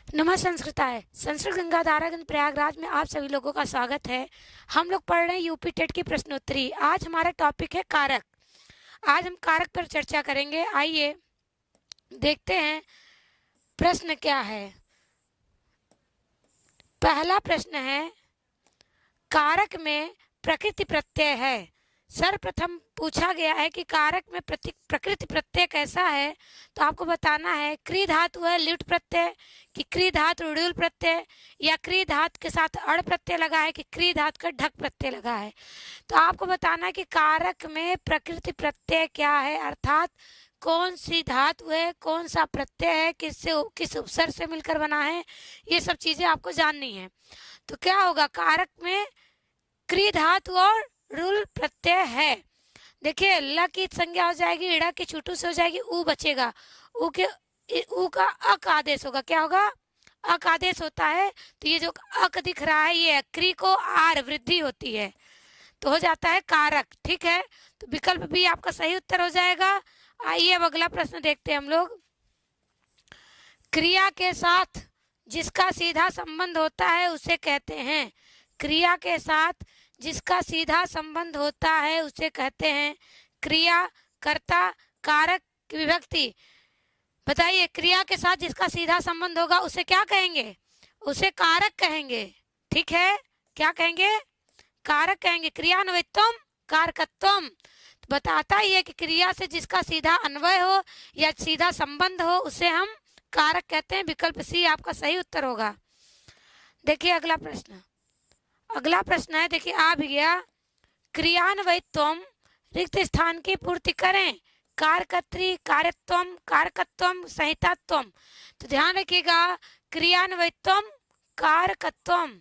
नमः संस्कृताय। संस्कृत गंगा धारागंज प्रयागराज में आप सभी लोगों का स्वागत है। हम लोग पढ़ रहे हैं यूपी टेट की प्रश्नोत्तरी। आज हमारा टॉपिक है कारक। आज हम कारक पर चर्चा करेंगे। आइए देखते हैं प्रश्न क्या है। पहला प्रश्न है, कारक में प्रकृति प्रत्यय है। सर्वप्रथम पूछा गया है कि कारक में प्रकृति प्रत्यय कैसा है, तो आपको बताना है क्री धातु है ल्युट प्रत्यय कि क्री धातु ऋण प्रत्यय, या क्री धातु के साथ अड़ प्रत्यय लगा है कि क्री धातु का ढक प्रत्यय लगा है। तो आपको बताना है कि कारक में प्रकृति प्रत्यय क्या है, अर्थात कौन सी धातु है, कौन सा प्रत्यय है, किस उपसर्ग से मिलकर बना है, ये सब चीजें आपको जाननी है। तो क्या होगा, कारक में क्री धातु और रुल प्रत्यय है। देखिए, ल की संज्ञा हो जाएगी, इड़ा की छुटू से हो जाएगी, ऊ बचेगा। ऊ का अक आदेश होगा। क्या होगा, अक आदेश होता है। तो ये जो अक दिख रहा है, ये क्री को आर वृद्धि होती है, तो हो जाता है कारक। ठीक है, तो विकल्प भी आपका सही उत्तर हो जाएगा। आइए अब अगला प्रश्न देखते हैं हम लोग। क्रिया के साथ जिसका सीधा संबंध होता है उसे कहते हैं। क्रिया के साथ जिसका सीधा संबंध होता है उसे कहते हैं क्रिया, कर्ता, कारक, विभक्ति। बताइए, क्रिया के साथ जिसका सीधा संबंध होगा उसे क्या कहेंगे? उसे कारक कहेंगे। ठीक है, क्या कहेंगे? कारक कहेंगे। क्रियान्वयत्वम कारकत्वम, तो बताता ही है कि क्रिया से जिसका सीधा अन्वय हो या सीधा संबंध हो उसे हम कारक कहते हैं। विकल्प सी आपका सही उत्तर होगा। देखिए अगला प्रश्न। अगला प्रश्न है, देखिए आ भी गया। क्रियान्वयत्वम रिक्त स्थान की पूर्ति करें। कारकत्री, कार्यत्वम, कारकत्वम, संहितात्वम। तो ध्यान रखिएगा, क्रियान्वयत्वम कारकत्वम।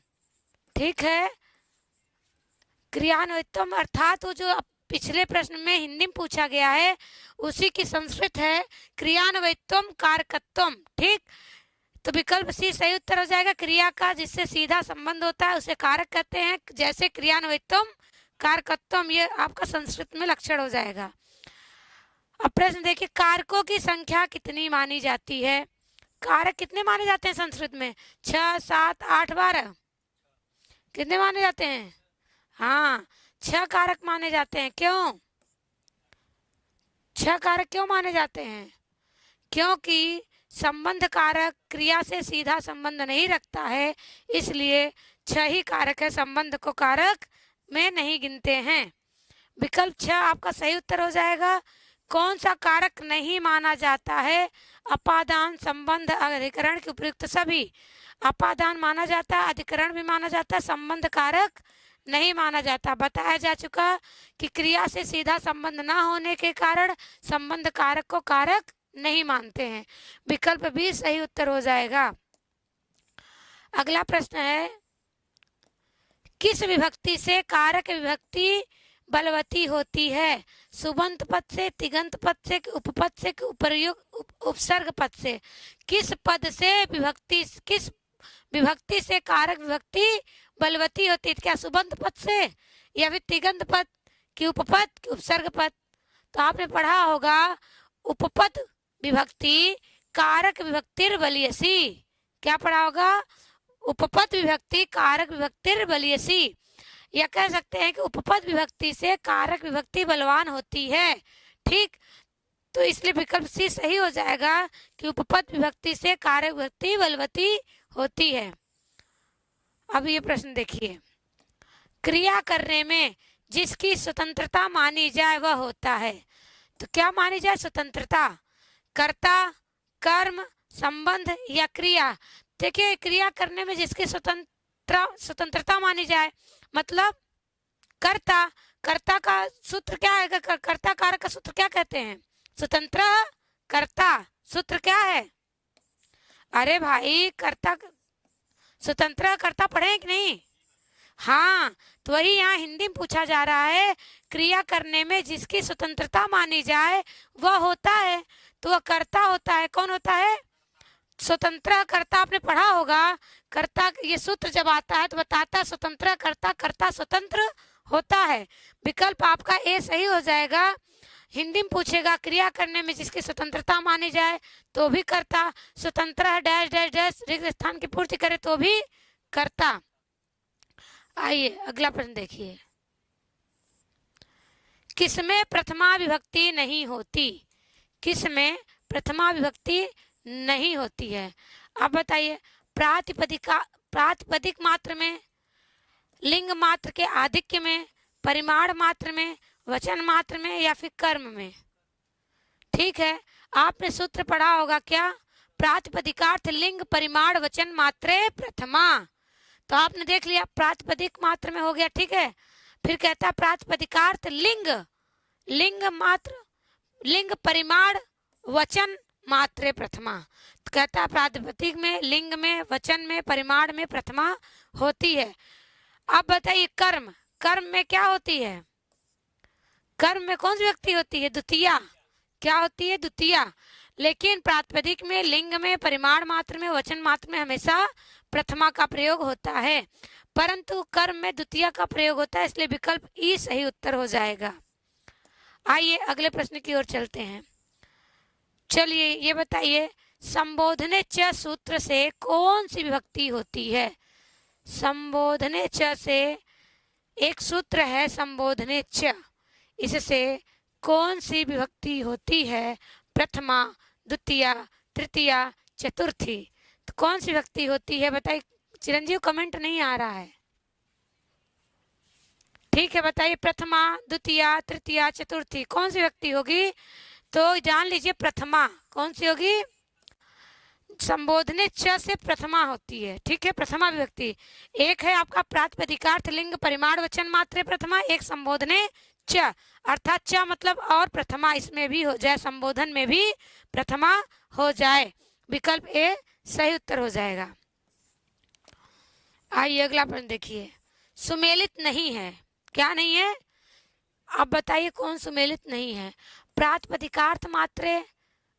ठीक है, क्रियान्वयत्वम अर्थात वो जो पिछले प्रश्न में हिंदी में पूछा गया है उसी की संस्कृत है क्रियान्वयत्वम कारकत्वम। ठीक, तो विकल्प सी सही उत्तर हो जाएगा। क्रिया का जिससे सीधा संबंध होता है उसे कारक कहते हैं, जैसे क्रियान्वयत्वम कारकत्वम, ये आपका संस्कृत में लक्षण हो जाएगा। अब प्रश्न देखिए, कारकों की संख्या कितनी मानी जाती है? कारक कितने माने जाते हैं संस्कृत में? 6, 7, 8, 12। कितने माने जाते हैं? हाँ, 6 कारक माने जाते हैं। क्यों 6 कारक क्यों माने जाते हैं? क्योंकि संबंध कारक क्रिया से सीधा संबंध नहीं रखता है, इसलिए 6 ही कारक है, संबंध को कारक में नहीं गिनते हैं। विकल्प 6 आपका सही उत्तर हो जाएगा। कौन सा कारक नहीं माना जाता है? अपादान, संबंध, अधिकरण के उपयुक्त सभी। अपादान माना जाता है, अधिकरण भी माना जाता है, संबंध कारक नहीं माना जाता। बताया जा चुका कि क्रिया से सीधा संबंध न होने के कारण संबंध कारक को कारक नहीं मानते हैं। विकल्प भी सही उत्तर हो जाएगा। अगला प्रश्न है, किस विभक्ति से कारक विभक्ति बलवती होती है? सुबंत पद से, तिगंत पद से, उपपद से, उपयुक्त उपसर्ग पद से। किस पद से विभक्ति, किस विभक्ति से कारक विभक्ति बलवती होती है? क्या सुबंत पद से, या फिर तिगंत पद, की उपपद, की उपसर्ग पद? तो आपने पढ़ा होगा उपपद विभक्ति कारक विभक्तिर बलियसी। क्या पढ़ा होगा? उपपद विभक्ति कारक विभक्तिर बलियसी, या कह सकते हैं कि उपपद विभक्ति से कारक विभक्ति बलवान होती है। ठीक, तो इसलिए विकल्प सी सही हो जाएगा कि उपपद विभक्ति से कारक विभक्ति बलवती होती है। अब ये प्रश्न देखिए, क्रिया करने में जिसकी स्वतंत्रता मानी जाए वह होता है। तो क्या मानी जाए स्वतंत्रता? कर्ता, कर्म, संबंध या क्रिया? देखिए, क्रिया करने में जिसकी स्वतंत्रता मानी जाए, मतलब कर्ता। कर्ता का सूत्र क्या है? कर्ता कारक का सूत्र क्या कहते हैं? स्वतंत्र कर्ता। सूत्र क्या है? अरे भाई, कर्ता स्वतंत्र कर्ता पढ़े कि नहीं? हाँ, तो वही यहाँ हिंदी में पूछा जा रहा है। क्रिया करने में जिसकी स्वतंत्रता मानी जाए वह होता है, तो वह कर्ता होता है। कौन होता है? स्वतंत्र कर्ता। आपने पढ़ा होगा, कर्ता ये सूत्र जब आता है तो बताता है स्वतंत्र कर्ता, कर्ता स्वतंत्र होता है। विकल्प आपका ए सही हो जाएगा। हिंदी में पूछेगा क्रिया करने में जिसकी स्वतंत्रता मानी जाए तो भी करता, स्वतंत्र है डैश डैश डैश रिक्त स्थान की पूर्ति करे तो भी करता। आइए अगला प्रश्न देखिए, किसमें प्रथमा विभक्ति नहीं होती? किसमें प्रथमा विभक्ति नहीं होती है? अब बताइए, प्रातिपदिक मात्र में, लिंग मात्र के आधिक्य में, परिमाण मात्र में, वचन मात्र में, या फिर कर्म में? ठीक है, आपने सूत्र पढ़ा होगा क्या? प्रातिपदिकार्थ लिंग परिमाण वचन मात्रे प्रथमा। तो आपने देख लिया प्रातिपदिक मात्र में हो गया, ठीक है। फिर कहता है प्रातिपदिकार्थ लिंग, लिंग मात्र, लिंग परिमाण वचन मात्रे प्रथमा। तो कहता है प्रातिपदिक में, लिंग में, वचन में, परिमाण में प्रथमा होती है। अब बताइए कर्म, कर्म में क्या होती है? कर्म में कौन सी व्यक्ति होती है? द्वितीया। क्या होती है? द्वितीया। लेकिन प्रातिपदिक में, लिंग में, परिमाण मात्र में, वचन मात्र में हमेशा प्रथमा का प्रयोग होता है, परंतु कर्म में द्वितीया का प्रयोग होता है, इसलिए विकल्प ई सही उत्तर हो जाएगा। आइए अगले प्रश्न की ओर चलते हैं। चलिए ये बताइए, संबोधने च सूत्र से कौन सी विभक्ति होती है? संबोधने च से एक सूत्र है संबोधने च, इससे कौन सी विभक्ति होती है? प्रथमा, द्वितीया, तृतीया, चतुर्थी। तो कौन सी विभक्ति होती है बताइए? चिरंजीव कमेंट नहीं आ रहा है, ठीक है बताइए। प्रथमा, द्वितीया, तृतीया, चतुर्थी कौन सी विभक्ति होगी? तो जान लीजिए प्रथमा कौन सी होगी? संबोधने च से प्रथमा होती है, ठीक है, प्रथमा विभक्ति। एक है आपका प्रातिपदिकार्थ लिंग परिमाण वचन मात्रे प्रथमा, एक संबोधने च, अर्थात च मतलब और प्रथमा इसमें भी हो जाए, संबोधन में भी प्रथमा हो जाए। विकल्प ए सही उत्तर हो जाएगा। आइए अगला प्रश्न देखिए, सुमेलित नहीं है, क्या नहीं है? अब बताइए कौन सुमेलित नहीं है? प्रातिपदिकार्थ मात्रे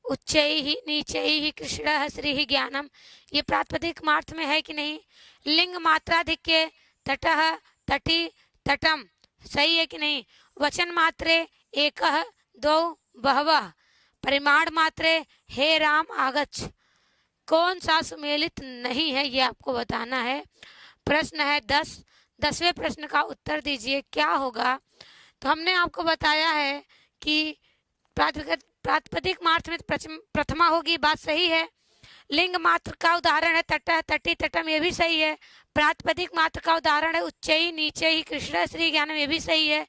उच्चैः नीचैः कृष्णः श्रीः ज्ञानम, ये प्रातिपदिक मात्र में है कि नहीं? लिंग मात्राधिक्य तटः तटी तटम, सही है कि नहीं? वचन मात्रे एकः द्वौ बहवः, परिमाण मात्रे हे राम आगच्छ, कौन सा सुमेलित नहीं है ये आपको बताना है। प्रश्न है 10वें प्रश्न का उत्तर दीजिए क्या होगा? तो हमने आपको बताया है कि प्रातिपदिक मात्र में प्रथमा होगी, बात सही है। लिंग मात्र का उदाहरण है तटः तटी तटम, ये भी सही है। प्रातिपदिक मात्र का उदाहरण है उच्चैः नीचैः कृष्ण श्री ज्ञानम, ये भी सही है।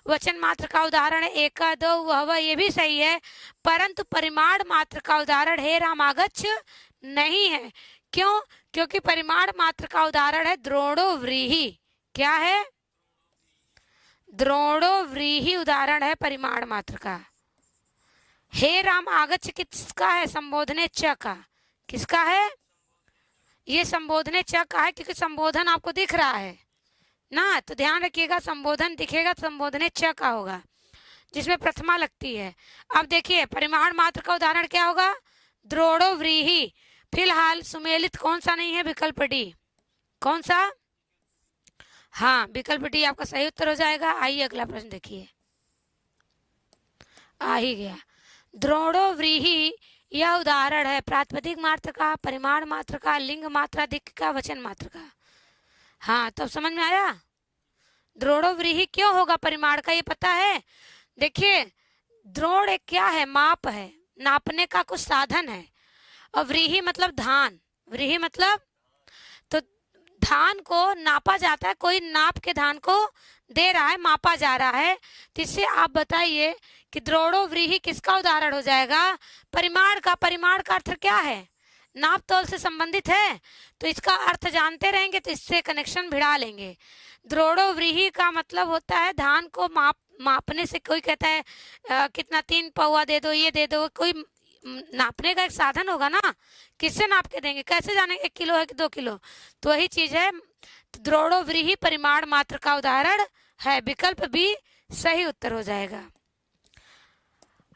वचन मात्र का उदाहरण है एक दो वह, ये भी सही है। परंतु परिमाण मात्र का उदाहरण हे राम आगच्छ नहीं है। क्यों? क्योंकि परिमाण मात्र का उदाहरण है द्रोणो व्रीहि। क्या है? द्रोणो व्रीहि उदाहरण है परिमाण मात्र का। हे राम आगच्छ किसका है? संबोधने च का। किसका है? ये संबोधने च का है, क्योंकि संबोधन आपको दिख रहा है ना, तो ध्यान रखिएगा संबोधन दिखेगा संबोधने च का होगा, जिसमें प्रथमा लगती है। अब देखिए परिमाण मात्र का उदाहरण क्या होगा? द्रोणो व्रीहि। फिलहाल सुमेलित कौन सा नहीं है? विकल्प डी। कौन सा? हाँ, विकल्प डी आपका सही उत्तर हो जाएगा। आइए अगला प्रश्न देखिए, आ ही गया। द्रोणो व्रीहि यह उदाहरण है प्रातिपदिक मात्र का, परिमाण मात्र का, लिंग मात्राधिक्य का, वचन मात्र का। हाँ, तो समझ में आया? द्रोणो व्रीहि क्यों होगा परिमाण का, ये पता है? देखिए द्रोण एक क्या है? माप है, नापने का कुछ साधन है। और व्रीहि मतलब धान, व्रीहि मतलब तो धान को नापा जाता है, कोई नाप के धान को दे रहा है, मापा जा रहा है। तो इससे आप बताइए कि द्रोणो व्रीहि किसका उदाहरण हो जाएगा? परिमाण का। परिमाण का अर्थ क्या है? नाप तोल से संबंधित है, तो इसका अर्थ जानते रहेंगे तो इससे कनेक्शन भिड़ा लेंगे। द्रोणो व्रीहि का मतलब होता है धान को मापने से। कोई कहता है कितना 3 पौवा दे दो, ये दे दो, कोई नापने का एक साधन होगा ना, किससे नाप के देंगे? कैसे जानेंगे 1 किलो है कि 2 किलो? तो वही चीज है, द्रोणो व्रीहि परिमाण मात्र का उदाहरण है। विकल्प बी सही उत्तर हो जाएगा।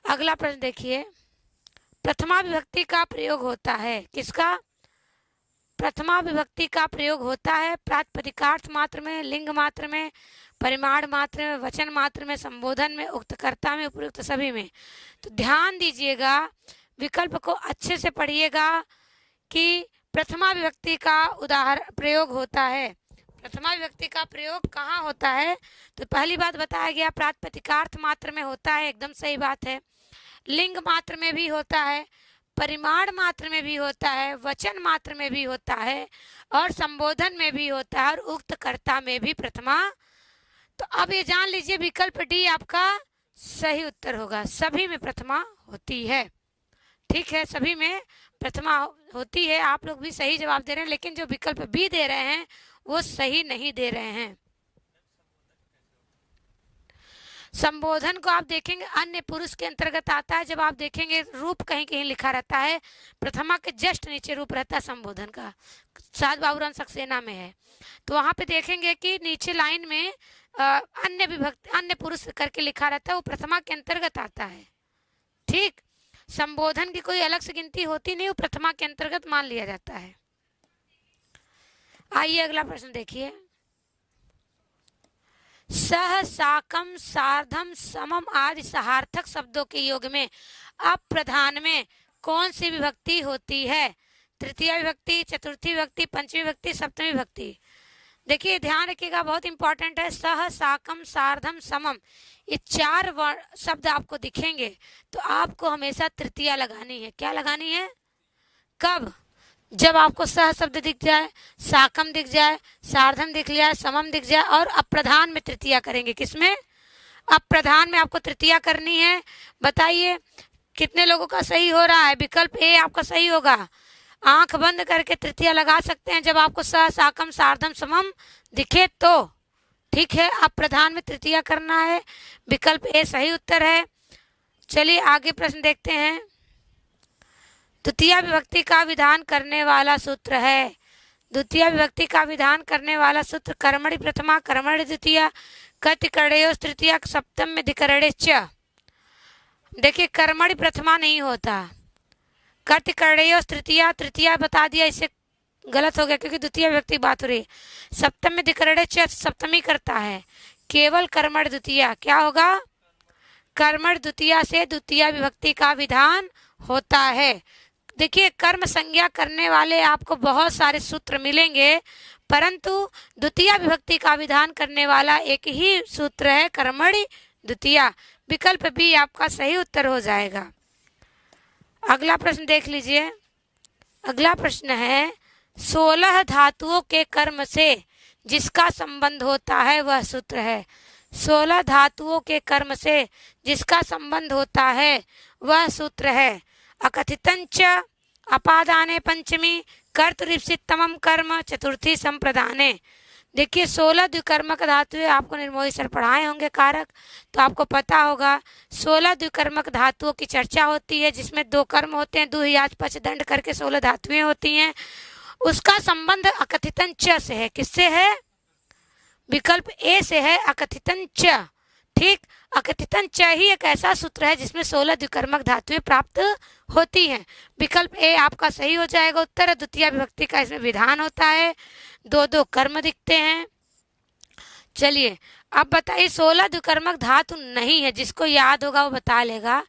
अगला प्रश्न देखिए, प्रथमा विभक्ति का प्रयोग होता है, किसका? प्रथमा विभक्ति का प्रयोग होता है प्रातिपदिकार्थ मात्र में, लिंग मात्र में, परिमाण मात्र में, वचन मात्र में, संबोधन में, उक्तकर्ता में, उपयुक्त सभी में। तो ध्यान दीजिएगा, विकल्प को अच्छे से पढ़िएगा कि प्रथमा विभक्ति का उदाहरण प्रयोग होता है। प्रथमा विभक्ति का प्रयोग कहाँ होता है? तो पहली बात बताया गया प्रातिपदिकार्थ मात्र में होता है, एकदम सही बात है। लिंग मात्र में भी होता है, परिमाण मात्र में भी होता है, वचन मात्र में भी होता है, और संबोधन में भी होता है, और उक्त कर्ता में भी प्रथमा। तो अब ये जान लीजिए विकल्प डी आपका सही उत्तर होगा। सभी में प्रथमा होती है। ठीक है, सभी में प्रथमा होती है। आप लोग भी सही जवाब दे रहे हैं, लेकिन जो विकल्प बी दे रहे हैं वो सही नहीं दे रहे हैं। संबोधन को आप देखेंगे अन्य पुरुष के अंतर्गत आता है। जब आप देखेंगे रूप कहीं कहीं लिखा रहता है, प्रथमा के जस्ट नीचे रूप रहता है संबोधन का, शायद बाबूराम सक्सेना में है, तो वहां पे देखेंगे कि नीचे लाइन में अन्य विभक्ति, अन्य पुरुष करके लिखा रहता है, वो प्रथमा के अंतर्गत आता है। ठीक, संबोधन की कोई अलग से गिनती होती नहीं, वो प्रथमा के अंतर्गत मान लिया जाता है। आइए अगला प्रश्न देखिए। सह, साकम, सार्धम, समम आदि सहार्थक शब्दों के योग में अप्रधान में कौन सी विभक्ति होती है? तृतीय विभक्ति, चतुर्थी विभक्ति, पंचमी विभक्ति, सप्तमी विभक्ति। देखिए ध्यान रखिएगा, बहुत इंपॉर्टेंट है। सह, साकम, सार्धम, समम, ये चार शब्द आपको दिखेंगे तो आपको हमेशा तृतीया लगानी है। क्या लगानी है? कब? जब आपको सह शब्द दिख जाए, साकम दिख जाए, सार्धम दिख जाए, समम दिख जाए, और अप्रधान में तृतीया करेंगे। किसमें? अप्रधान में आपको तृतीया करनी है। बताइए कितने लोगों का सही हो रहा है? विकल्प ए आपका सही होगा। आंख बंद करके तृतीया लगा सकते हैं जब आपको सह, साकम, सार्धम, समम दिखे तो। ठीक है, अप्रधान में तृतीया करना है। विकल्प ए सही उत्तर है। चलिए आगे प्रश्न देखते हैं। द्वितीय विभक्ति का विधान करने वाला सूत्र है। द्वितीय विभक्ति का विधान करने वाला सूत्र कर्मणि प्रथमा, कर्मणि द्वितीया, कतिकरणयोः तृतीया, सप्तम में धिकरणे च। देखिए कर्मणि प्रथमा नहीं होता, कतिकरणयोः तृतीया, तृतीया बता दिया, इससे गलत हो गया क्योंकि द्वितीय विभक्ति बात हो रही है। सप्तम में धिकरणे च सप्तमी करता है, केवल कर्मणि द्वितीया। क्या होगा? कर्मणि द्वितीया से द्वितीय विभक्ति का विधान होता है। देखिए कर्म संज्ञा करने वाले आपको बहुत सारे सूत्र मिलेंगे, परंतु द्वितीय विभक्ति का विधान करने वाला एक ही सूत्र है, कर्मणि द्वितीया। विकल्प बी आपका सही उत्तर हो जाएगा। अगला प्रश्न देख लीजिए। अगला प्रश्न है 16 धातुओं के कर्म से जिसका संबंध होता है वह सूत्र है। 16 धातुओं के कर्म से जिसका संबंध होता है वह सूत्र है। अकथितंच अपादाने पंचमी, कर्तृप्सितमम कर्म, चतुर्थी संप्रदाने। देखिए 16 द्विकर्मक धातुएं आपको निर्मोही सर पढ़ाए होंगे कारक, तो आपको पता होगा 16 द्विकर्मक धातुओं की चर्चा होती है जिसमें 2 कर्म होते हैं, दुह, याच, पच, दंड करके 16 धातुएं होती हैं। उसका संबंध अकथितंच से है। किससे है? विकल्प ए से है, अकथितंच। ठीक, अकथितंच ही एक ऐसा सूत्र है जिसमें 16 द्विकर्मक धातुएं प्राप्त होती हैं। विकल्प ए आपका सही हो जाएगा उत्तर। द्वितीय विभक्ति का इसमें विधान होता है, 2-2 कर्म दिखते हैं। चलिए अब बताइए 16 द्विकर्मक धातु नहीं है, जिसको याद होगा वो बता लेगा।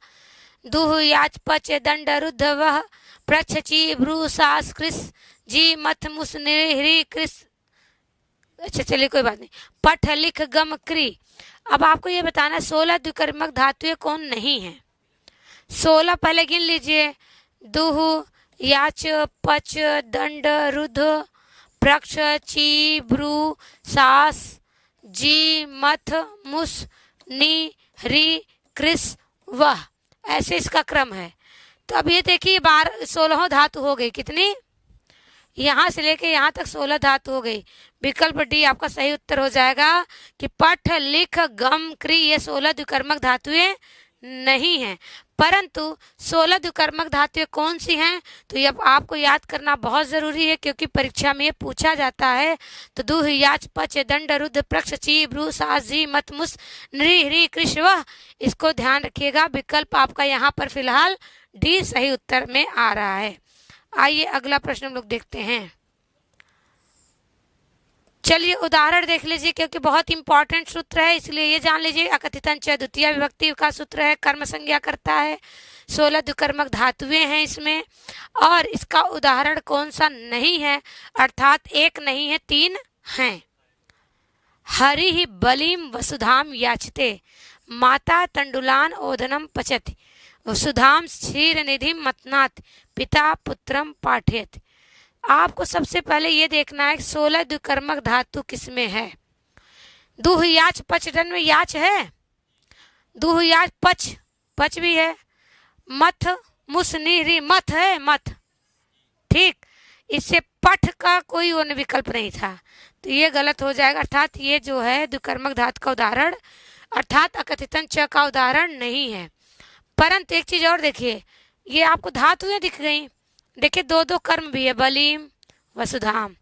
दुह, याच, पच, दंड, रुद्ध, वह, प्रच्छ, ची, भ्रू, सास, कृस, जी, मथ, मुस, निरि, कृस। अच्छा चलिए कोई बात नहीं। पठ, लिख, गम, क्री। अब आपको ये बताना 16 द्विकर्मक धातुएं कौन नहीं है। 16 पहले गिन लीजिए। दुह, याच, पच, दंड, रुद्ध, प्रक्ष, ची, भ्रू, सास, जी, मथ, मुस, नि, रि, कृस, वह। ऐसे इसका क्रम है। तो अब ये देखिए 16 धातु हो गई। कितनी? यहाँ से लेके यहाँ तक 16 धातु हो गई। विकल्प डी आपका सही उत्तर हो जाएगा कि पठ, लिख, गम, क्री ये 16 द्विकर्मक धातुएं नहीं हैं। परंतु 16 द्विकर्मक धातुएं कौन सी हैं, तो ये आपको याद करना बहुत जरूरी है क्योंकि परीक्षा में ये पूछा जाता है। तो दुह, याच, पच, दंड, रुद्ध, प्रक्ष, ची, भ्रू, सास, जी, मत, मुस, नृ, हृ, कृष, वह। इसको ध्यान रखिएगा। विकल्प आपका यहाँ पर फिलहाल डी सही उत्तर में आ रहा है। आइए अगला प्रश्न हम लोग देखते हैं। चलिए उदाहरण देख लीजिए, क्योंकि बहुत इंपॉर्टेंट सूत्र है इसलिए ये जान लीजिए। अकथितन च द्वितीय विभक्ति का सूत्र है, कर्म संज्ञा करता है, 16 द्विकर्मक धातुएं हैं इसमें, और इसका उदाहरण कौन सा नहीं है, अर्थात एक नहीं है, 3 हैं। हरि ही बलिम वसुधाम याचते, माता तंडुलान ओदनम पचति, वसुधाम क्षीर निधि मतनाथ, पिता पुत्रम पाठयत। आपको सबसे पहले ये देखना है 16 द्विकर्मक धातु किसमें है। दुह याच पच, डन में याच है, दुह याच पच, पच भी है, मथ मुसनीरी मथ है, मथ, ठीक। इससे पठ का कोई और विकल्प नहीं था, तो ये गलत हो जाएगा। अर्थात ये जो है द्विकर्मक धातु का उदाहरण, अर्थात अकथितन च का उदाहरण नहीं है। परंतु एक चीज और देखिए, ये आपको धातुएं दिख गई, देखिए 2 कर्म भी है, बलीम वसुधाम,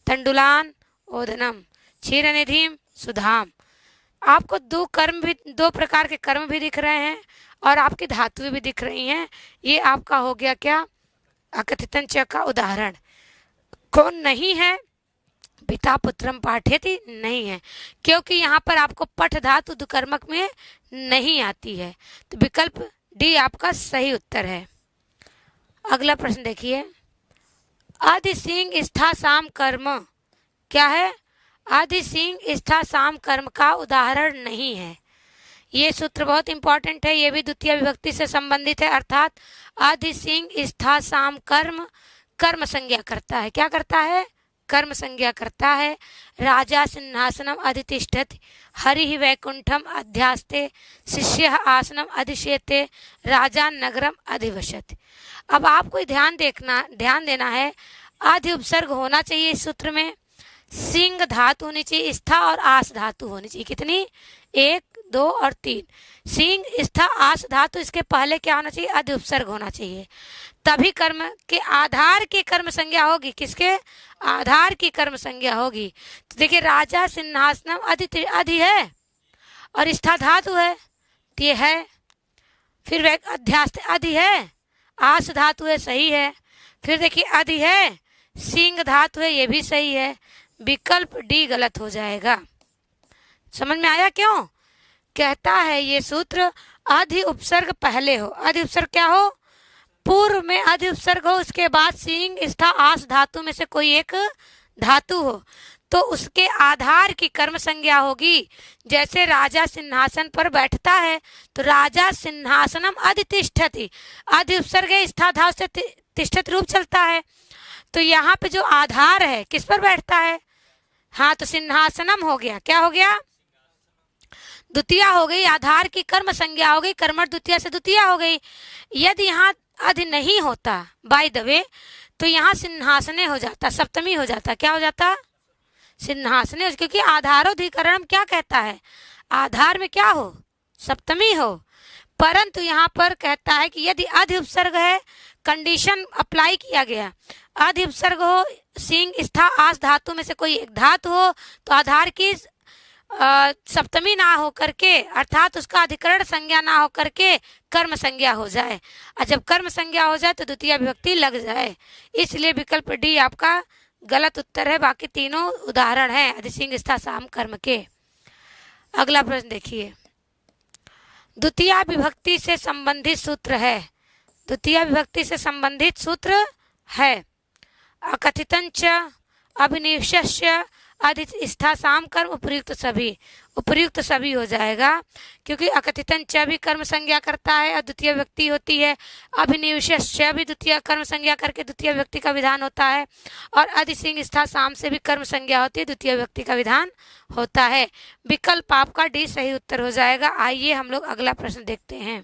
तंडुलान ओदनम, क्षीरनिधिम सुधाम। आपको 2 कर्म भी, 2 प्रकार के कर्म भी दिख रहे हैं और आपकी धातुएं भी दिख रही हैं। ये आपका हो गया क्या, अकथितन च का उदाहरण। कौन नहीं है, पिता पुत्रम पाठयति नहीं है, क्योंकि यहाँ पर आपको पठ धातु द्विकर्मक में नहीं आती है, तो विकल्प डी आपका सही उत्तर है। अगला प्रश्न देखिए, आदि सिंह स्था साम कर्म क्या है, आदि सिंह स्था साम कर्म का उदाहरण नहीं है। ये सूत्र बहुत इंपॉर्टेंट है, ये भी द्वितीय विभक्ति से संबंधित है, अर्थात आदि सिंह स्था साम कर्म कर्म संज्ञा करता है। क्या करता है, कर्म संज्ञा करता है। राजा सिंहासनम अधितिष्ठति, हरि ही वैकुंठम अध्यास्ते, शिष्य आसनम अधिशेते, राजा नगरम अधिवसति। अब आपको ध्यान देना है, आदि उपसर्ग होना चाहिए इस सूत्र में, सिंह धातु होनी चाहिए, स्था और आस धातु होनी चाहिए। कितनी, 1 2 और 3। सिंह स्था आस धातु, इसके पहले क्या होना चाहिए, आदि उपसर्ग होना चाहिए, तभी कर्म के आधार की कर्म संज्ञा होगी। किसके आधार की कर्म संज्ञा होगी। तो देखिए राजा सिंहासनम अधि है और स्था धातु है, तो ये है। फिर अध्यास अधि है, आस धातु है, सही है। फिर देखिए अधि है, सिंह धातु है, ये भी सही है। विकल्प डी गलत हो जाएगा। समझ में आया क्यों? कहता है ये सूत्र अधि उपसर्ग पहले हो, अधि उपसर्ग क्या हो, पूर्व में अधि उपसर्ग हो, उसके बाद सिंह स्था आस धातु में से कोई एक धातु हो, तो उसके आधार की कर्म संज्ञा होगी। जैसे राजा सिंहासन पर बैठता है तो राजा सिंहासनम अधितिष्ठति, अधि उपसर्ग स्था धातु से तिष्ठति रूप चलता है। तो यहाँ पे जो आधार है किस पर बैठता है, हाँ तो सिंहासनम हो गया। क्या हो गया, द्वितीया हो गई, आधार की कर्म संज्ञा हो गई, कर्मठ द्वितीया से द्वितीया हो गई। यदि यहाँ अधि नहीं होता बाय द वे, तो यहाँ सिंहासने हो जाता, सप्तमी हो जाता। क्या हो जाता, सिंहासने, क्योंकि आधारोधिकरण क्या कहता है, आधार में क्या हो, सप्तमी हो। परंतु यहाँ पर कहता है कि यदि अधि उपसर्ग है, कंडीशन अप्लाई किया गया, अधि उपसर्ग हो, सिंह स्था आस धातु में से कोई एक धातु हो, तो आधार की सप्तमी ना हो करके, अर्थात उसका अधिकरण संज्ञा ना हो करके कर्म संज्ञा हो जाए, और जब कर्म संज्ञा हो जाए तो द्वितीय विभक्ति लग जाए। इसलिए विकल्प डी आपका गलत उत्तर है। बाकी तीनों उदाहरण हैं अधि सिंह स्था साम कर्म के। अगला प्रश्न देखिए, द्वितीय विभक्ति से संबंधित सूत्र है, द्वितीय विभक्ति से संबंधित सूत्र है। अकथितं च अभिनिवेश्य अधि स्था साम कर्म उपयुक्त सभी हो जाएगा, क्योंकि अकथितं च भी कर्म संज्ञा करता है और द्वितीय विभक्ति होती है। अभिनिवेश्य भी द्वितीय कर्म संज्ञा करके द्वितीय विभक्ति का विधान होता है, और अधि सिंह स्था साम से भी कर्म संज्ञा होती है, द्वितीय विभक्ति का विधान होता है। विकल्प आपका डी सही उत्तर हो जाएगा। आइए हम लोग अगला प्रश्न देखते हैं।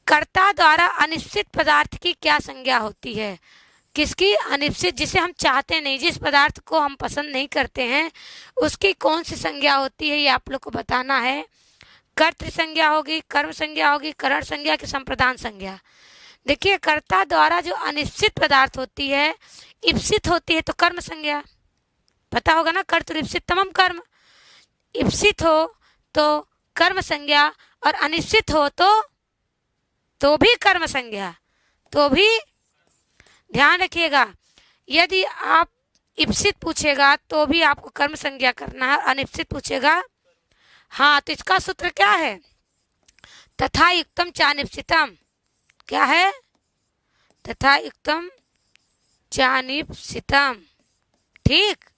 कर्ता द्वारा अनिश्चित पदार्थ की क्या संज्ञा होती है, किसकी, अनिश्चित, जिसे हम चाहते नहीं, जिस पदार्थ को हम पसंद नहीं करते हैं उसकी कौन सी संज्ञा होती है, ये आप लोग को बताना है। कर्तृ संज्ञा होगी, कर्म संज्ञा होगी, करण संज्ञा की संप्रदान संज्ञा। देखिए कर्ता द्वारा जो अनिश्चित पदार्थ होती है, इप्सित होती है, तो कर्म संज्ञा पता होगा ना, कर्तृ इप्सित तमम कर्म, इप्सित हो तो कर्म संज्ञा, और अनिश्चित हो तो भी कर्म संज्ञा, तो भी ध्यान रखिएगा। यदि आप इप्सित पूछेगा तो भी आपको कर्म संज्ञा करना है, अनिप्सित पूछेगा। हाँ, तो इसका सूत्र क्या है? तथा युक्तम चानिप्सितम। क्या है? तथा युक्तम चानिप्सितम। ठीक,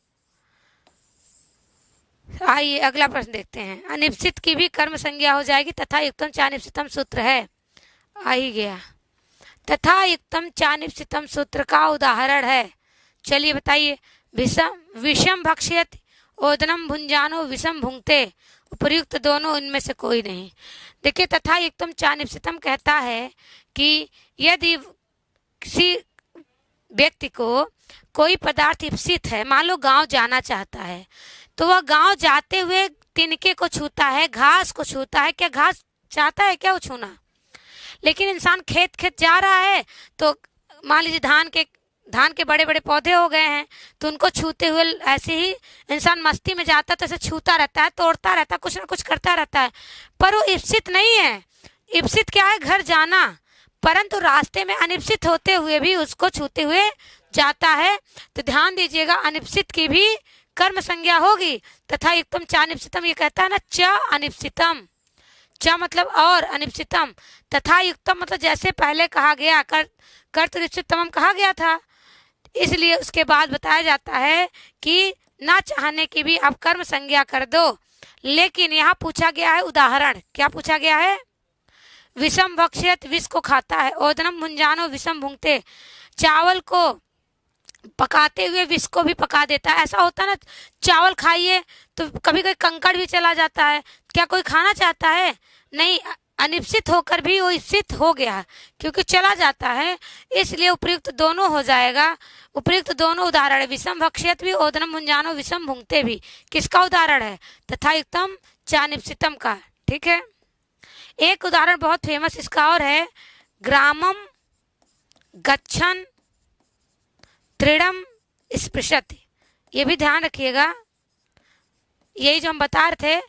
आइए अगला प्रश्न देखते हैं। अनिप्सित की भी कर्म संज्ञा हो जाएगी, तथा युक्तम चानिप्सितम सूत्र है, आ ही गया। तथा युक्तम चानिप्सितम सूत्र का उदाहरण है, चलिए बताइए। विषम भक्ष्यत ओदनम भुंजानो विषम भुंगते, उपर्युक्त दोनों इनमें से कोई नहीं। देखिए, तथा युक्तम चानिप्सितम कहता है कि यदि किसी व्यक्ति को कोई पदार्थ इप्सित है, मान लो गांव जाना चाहता है, तो वह गांव जाते हुए तिनके को छूता है, घास को छूता है। क्या घास चाहता है क्या वो छूना? लेकिन इंसान खेत खेत जा रहा है, तो मान लीजिए धान के बड़े बड़े पौधे हो गए हैं, तो उनको छूते हुए ऐसे ही इंसान मस्ती में जाता है, तो ऐसे छूता रहता है, तोड़ता रहता है, कुछ ना कुछ करता रहता है, पर वो इप्सित नहीं है। इप्सित क्या है? घर जाना, परंतु रास्ते में अनिप्सित होते हुए भी उसको छूते हुए जाता है। तो ध्यान दीजिएगा, अनिप्सित की भी कर्म संज्ञा होगी। तथा युक्तम चानिप्सितम, ये कहता है ना, च अनिप्सितम। च मतलब और, अनिप्सितम। तथा युक्तम मतलब जैसे पहले कहा गया, कर्तृप्सितम कहा गया था, इसलिए उसके बाद बताया जाता है कि ना चाहने की भी आप कर्म संज्ञा कर दो। लेकिन यहाँ पूछा गया है उदाहरण। क्या पूछा गया है? विषम भक्ष्यत, विष को खाता है। ओदनम भुंजानो विषम भुंगते, चावल को पकाते हुए विष को भी पका देता है। ऐसा होता है ना, चावल खाइए तो कभी कभी कंकड़ भी चला जाता है। क्या कोई खाना चाहता है? नहीं, अनिप्सित होकर भी वो इप्सित हो गया क्योंकि चला जाता है, इसलिए उपयुक्त दोनों हो जाएगा। उपयुक्त दोनों उदाहरण है, विषम भक्ष्यत भी, ओदनम भुंजानो विषम भुंगते भी। किसका उदाहरण है? तथा युक्तम चानिप्सितम का। ठीक है, एक उदाहरण बहुत फेमस इसका और है, ग्रामम गच्छन तृणम स्पृशति। ये भी ध्यान रखिएगा, यही जो हम बता रहे थे,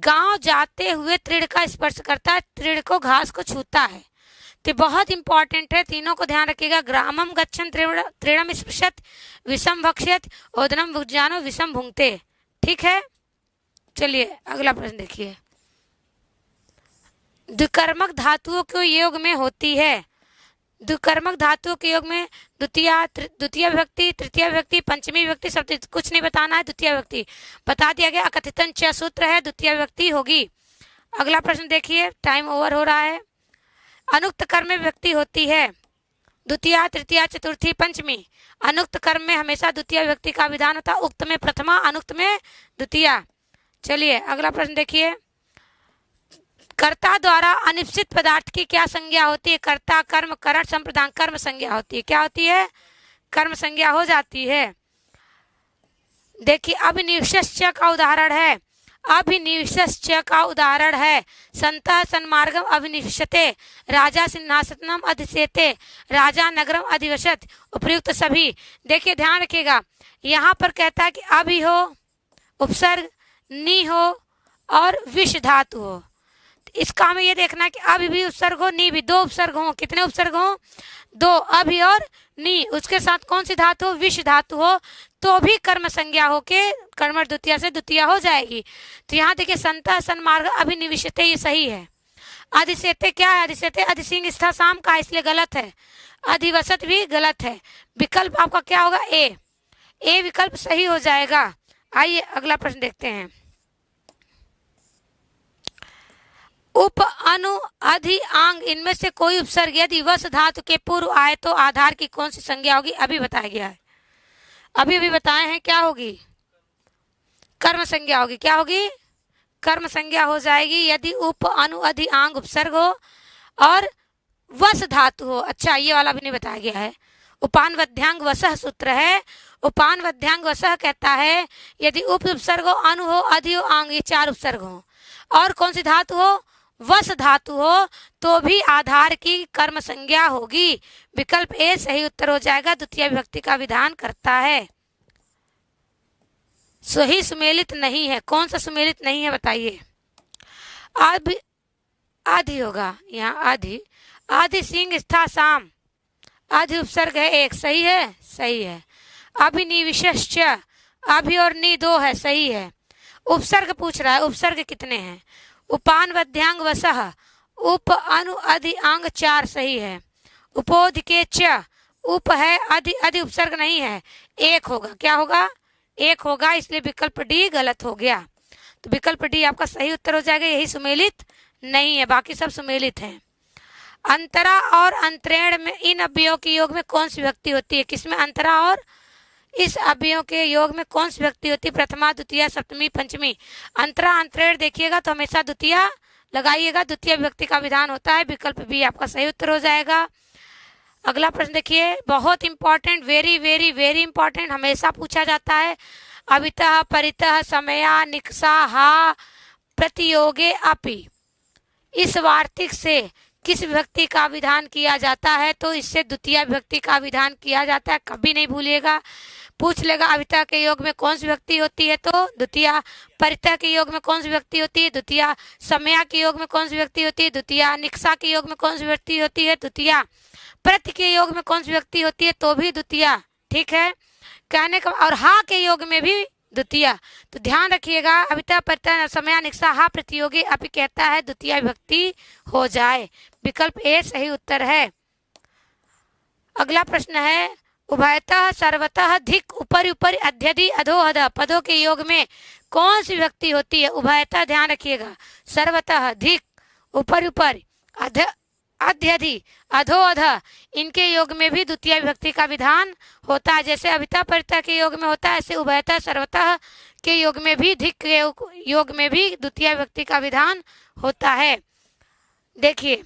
गांव जाते हुए तृण का स्पर्श करता है, तृण को, घास को छूता है। तो बहुत इंपॉर्टेंट है, तीनों को ध्यान रखिएगा। ग्रामम गच्छन तृणम स्पृशत, विषम भक्ष्यत, ओदनम भुंजानो विषम भुंगते। ठीक है, चलिए अगला प्रश्न देखिए। द्विकर्मक धातुओं के योग में होती है। द्विकर्मक धातुओं के योग में द्वितीय विभक्ति, तृतीय विभक्ति, पंचमी विभक्ति, सप्तमी, कुछ नहीं बताना है, द्वितीय विभक्ति बता दिया गया। अकथितन च सूत्र है, द्वितीय विभक्ति होगी। अगला प्रश्न देखिए, टाइम ओवर हो रहा है। अनुक्त कर्म में विभक्ति होती है, द्वितीय, तृतीय, चतुर्थी, पंचमी। अनुक्त कर्म में हमेशा द्वितीय विभक्ति का विधान होता है, उक्त में प्रथमा, अनुक्त में द्वितीय। चलिए अगला प्रश्न देखिए। कर्ता द्वारा अनिप्सित पदार्थ की क्या संज्ञा होती है? कर्ता, कर्म, करण, संप्रदान, कर्म संज्ञा होती है। क्या होती है? कर्म संज्ञा हो जाती है। देखिए, अभिनिवेश्च का उदाहरण है, अभिनिवेश्च का उदाहरण है। संतः सन्मार्गम अभिनिवेशते, राजा सिंहासनम अधिसेते, राजा नगरम अधिवसत, उपयुक्त सभी। देखिए ध्यान रखिएगा, यहाँ पर कहता है कि अभि हो, उपसर्ग, नी हो और विष धातु हो। इसका हमें ये देखना है कि अभी भी उपसर्ग हो, नी भी, दो उपसर्ग हो। कितने उपसर्ग हो? दो, अभी और नी। उसके साथ कौन सी धातु हो? विष धातु हो, तो भी कर्म संज्ञा होके कर्मठ द्वितीय से द्वितीय हो जाएगी। तो यहाँ देखिए, संतः सन्मार्ग अभिनिवेशते, ये सही है। अधिसेते क्या है? अधिसेते अधिसिंह स्था शाम का, इसलिए गलत है। अधिवसत भी गलत है। विकल्प आपका क्या होगा? ए विकल्प सही हो जाएगा। आइए अगला प्रश्न देखते हैं। उप, अनु, अधि, आंग, इनमें से कोई उपसर्ग यदि वस धातु के पूर्व आए तो आधार की कौन सी संज्ञा होगी? अभी बताया गया है, अभी बताए हैं, क्या होगी? कर्म संज्ञा होगी। क्या होगी? कर्म संज्ञा हो जाएगी यदि उप, अनु, अधि, आंग उपसर्ग हो और वस धातु हो। अच्छा, ये वाला भी नहीं बताया गया है। उपान वध्यांग वसह सूत्र है। उपान वध्यांग वसह कहता है यदि उप उपसर्ग हो, अनु हो, अधि हो, आंग, ये चार उपसर्ग हो और कौन सी धातु हो? वस धातु हो, तो भी आधार की कर्म संज्ञा होगी। विकल्प ए सही उत्तर हो जाएगा। द्वितीय विभक्ति का विधान करता है। सही सुमेलित नहीं है। कौन सा सुमेलित नहीं है बताइए? अब आधि होगा यहाँ, आधि, आधि सिंह स्था शाम, आधि उपसर्ग है एक, सही है, सही है। अभिनिविशश्च, अभि और नि दो है, सही है। उपसर्ग पूछ रहा है, उपसर्ग कितने हैं? उपान वध्यांग वसह, उप अनु अधि अंग 4, सही है। उपोध के च, उप है, अधि अधि उपसर्ग नहीं है, 1 होगा। क्या होगा? 1 होगा, इसलिए विकल्प डी गलत हो गया। तो विकल्प डी आपका सही उत्तर हो जाएगा। यही सुमेलित नहीं है, बाकी सब सुमेलित हैं। अंतरा और अंतरेण में इन अव्ययों के योग में कौन सी विभक्ति होती है? किसमें अंतरा और इस अव्ययों के योग में कौन सी विभक्ति होती है? प्रथमा, द्वितीय, सप्तमी, पंचमी। अंतरा अंतरेण देखिएगा तो हमेशा द्वितीय लगाइएगा, द्वितीय विभक्ति का विधान होता है। विकल्प बी आपका सही उत्तर हो जाएगा। अगला प्रश्न देखिए, बहुत important, very very very important, हमेशा पूछा जाता है। अभितः, परितः, समया, निक्सा, हा, प्रतियोगे, अपि, इस वार्तिक से किस विभक्ति का विधान किया जाता है? तो इससे द्वितीय विभक्ति का विधान किया जाता है, कभी नहीं भूलिएगा। पूछ लेगा अभितः के योग में कौन सी विभक्ति होती है? तो द्वितीय। परितः के योग में कौन सी विभक्ति होती है? द्वितीय। समया के योग में कौन सी विभक्ति होती है? द्वितीय। निक्सा के योग में कौन सी विभक्ति होती है? द्वितीय। प्रति के योग में कौन सी विभक्ति होती है? तो भी द्वितीय, ठीक है। कहने का और हा के योग में भी द्वितीय। तो ध्यान रखिएगा, अभितः, परितः, समया, निक्सा, हा, प्रतियोगी, अपि कहता है द्वितीय विभक्ति हो जाए। विकल्प ए सही उत्तर है। अगला प्रश्न है, उभयतः, सर्वतः, धिक, ऊपर ऊपर, अध्यधि, अधोअध पदों के योग में कौन सी विभक्ति होती है? उभयतः ध्यान रखिएगा, सर्वतः, धिक, ऊपर ऊपर, अध्यधि, अधोअध, इनके योग में भी द्वितीय विभक्ति का विधान होता है। जैसे अभितः परितः के योग में होता है, ऐसे उभयतः सर्वतः के योग में भी, धिक के योग में भी द्वितीय विभक्ति का विधान होता है। देखिए,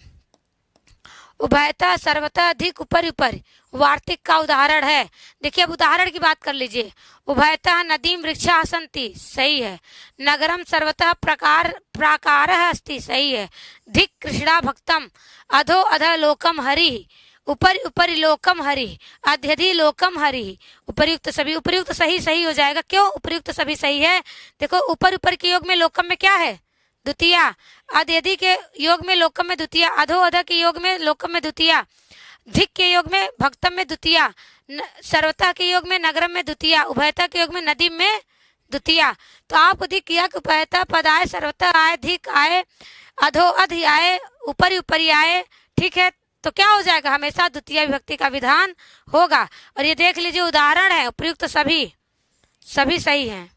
उभयतः, सर्वतः, धिक, ऊपर ऊपर वार्तिक का उदाहरण है। देखिए, अब उदाहरण की बात कर लीजिए। उभयतः नदीम वृक्षा सन्ति, सही है। नगरम सर्वतः प्राकारः अस्ति, सही है। धिक कृष्णा भक्तम, अधो अध लोकम हरि, ऊपर ऊपर लोकम हरि, अध्यधि लोकम हरि। उपर्युक्त सभी, उपर्युक्त सही सही हो जाएगा। क्यों उपर्युक्त सभी सही है? देखो, ऊपर ऊपर के योग में लोकम में क्या है? द्वितीय। अध्यधि के योग में लोकम में द्वितीय, अधो अध के योग में लोकम में द्वितीय, धिक के योग में भक्तम में द्वितीय, सर्वतः के योग में नगरम में द्वितीय, उभयतः के योग में नदीम में द्वितीय। तो आप अधिक किया कि उभयतः पद आए, सर्वतः आए, धिक आए, अधो अधि आए, ऊपरी ऊपरी आए, ठीक है। तो क्या हो जाएगा? हमेशा द्वितीय विभक्ति का विधान होगा। और ये देख लीजिए, उदाहरण है, उपयुक्त सभी सभी सही हैं।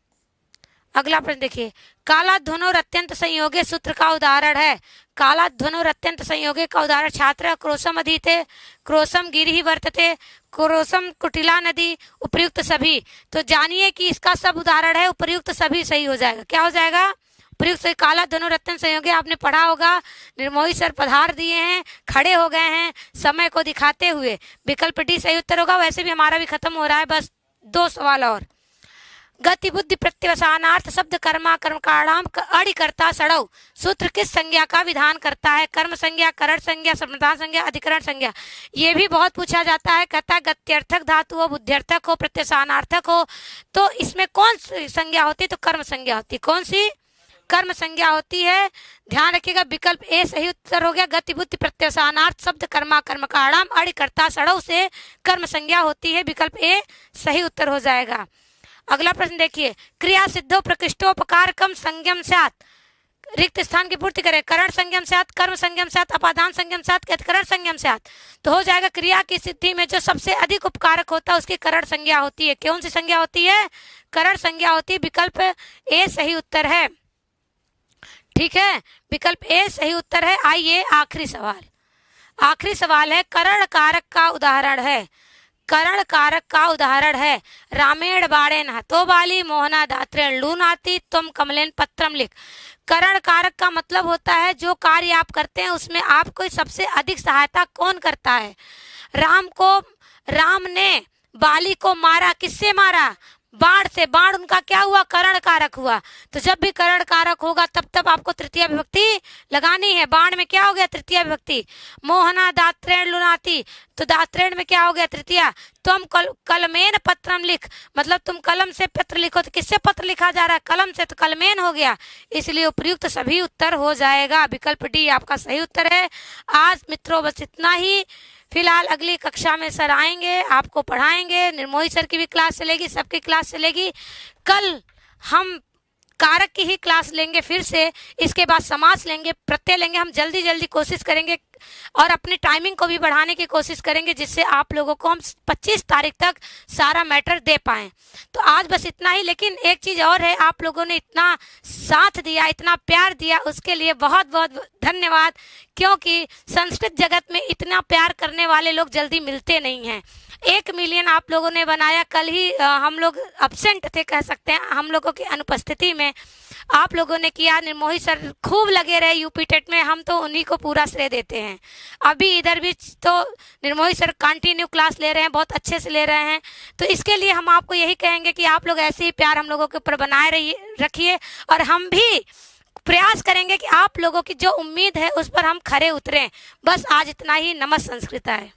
अगला प्रश्न देखिए, कालाध्वनोर अत्यंत संयोगे सूत्र का उदाहरण है। कालाध्वनोर अत्यंत संयोगे का उदाहरण, छात्र क्रोशम अधीते, क्रोशम गिरिहि वर्तते, क्रोशम कुटिला नदी, उपर्युक्त सभी। तो जानिए कि इसका सब उदाहरण है, उपर्युक्त सभी सही हो जाएगा। क्या हो जाएगा? उपर्युक्त सही। कालाध्वनोर अत्यंत संयोगे आपने पढ़ा होगा, निर्मोही सर पधार दिए हैं, खड़े हो गए हैं समय को दिखाते हुए। विकल्प डी सही उत्तर होगा। वैसे भी हमारा भी खत्म हो रहा है, बस 2 सवाल और। गति बुद्धि प्रत्यवसानार्थ शब्द कर्मा कर्मकाणाम अड़िकर्ता सड़ौ सूत्र किस संज्ञा का विधान करता है? कर्म संज्ञा, करण संज्ञा, समाधान संज्ञा, अधिकरण संज्ञा। ये भी बहुत पूछा जाता है। कहता है गत्यर्थक धातु हो, बुद्ध्यर्थक हो, प्रत्यवसानार्थक हो, तो इसमें कौन सी संज्ञा होती है? तो कर्म संज्ञा होती है। कौन सी? कर्म संज्ञा होती है। ध्यान रखिएगा, विकल्प ए सही उत्तर हो गया। गति बुद्धि प्रत्यवसानार्थ शब्द कर्मा कर्मकाणाम अड़िकर्ता सड़ौ से कर्म संज्ञा होती है। विकल्प ए सही उत्तर हो जाएगा। अगला प्रश्न देखिए, क्रिया सिद्धो प्रकृष्टोपकार कम संज्ञम सात, रिक्त स्थान की पूर्ति करें। करण संज्ञम सात, कर्म संज्ञम सात, अपादान संज्ञम सात, करण संज्ञम सात। तो हो जाएगा, क्रिया की सिद्धि में जो सबसे अधिक उपकारक होता है उसकी करण संज्ञा होती है। कौन सी संज्ञा होती है? करण संज्ञा होती है। विकल्प ए सही उत्तर है, ठीक है। विकल्प ए सही उत्तर है। आइए आखिरी सवाल। आखिरी सवाल है, करण कारक का उदाहरण है। करण कारक का उदाहरण है, रामेण बाणेन हतो बाली, मोहना दात्रेण लूनाती, तुम कमलेन पत्रम लिख। करण कारक का मतलब होता है जो कार्य आप करते हैं उसमें आपको सबसे अधिक सहायता कौन करता है। राम ने बाली को मारा, किससे मारा? बाण से। बाण उनका क्या हुआ? करण कारक हुआ। तो जब भी करण कारक होगा तब तब आपको तृतीय विभक्ति लगानी है। बाण में क्या हो गया? तृतीय विभक्ति। मोहना दात्रेण लुनाती, तो दात्रेण में क्या हो गया? तृतीय। तुम कलमेन पत्रम लिख, मतलब तुम कलम से पत्र लिखो। तो किससे पत्र लिखा जा रहा है? कलम से, तो कलमेन हो गया। इसलिए उपयुक्त सभी उत्तर हो जाएगा। विकल्प डी आपका सही उत्तर है। आज मित्रों बस इतना ही। फिलहाल अगली कक्षा में सर आएंगे, आपको पढ़ाएंगे, निर्मोही सर की भी क्लास चलेगी, सबकी क्लास चलेगी। कल हम कारक की ही क्लास लेंगे फिर से, इसके बाद समास लेंगे, प्रत्यय लेंगे। हम जल्दी जल्दी कोशिश करेंगे और अपनी टाइमिंग को भी बढ़ाने की कोशिश करेंगे, जिससे आप लोगों को हम 25 तारीख तक सारा मैटर दे पाएँ। तो आज बस इतना ही। लेकिन एक चीज़ और है, आप लोगों ने इतना साथ दिया, इतना प्यार दिया, उसके लिए बहुत बहुत धन्यवाद। क्योंकि संस्कृत जगत में इतना प्यार करने वाले लोग जल्दी मिलते नहीं हैं। 1 मिलियन आप लोगों ने बनाया। कल ही हम लोग अब्सेंट थे, कह सकते हैं, हम लोगों की अनुपस्थिति में आप लोगों ने किया। निर्मोही सर खूब लगे रहे यूपी टेट में, हम तो उन्हीं को पूरा श्रेय देते हैं। अभी इधर भी तो निर्मोही सर कंटिन्यू क्लास ले रहे हैं, बहुत अच्छे से ले रहे हैं। तो इसके लिए हम आपको यही कहेंगे कि आप लोग ऐसे ही प्यार हम लोगों के ऊपर बनाए रखिए, और हम भी प्रयास करेंगे कि आप लोगों की जो उम्मीद है उस पर हम खरे उतरें। बस आज इतना ही। नमस्ते संस्कृताय।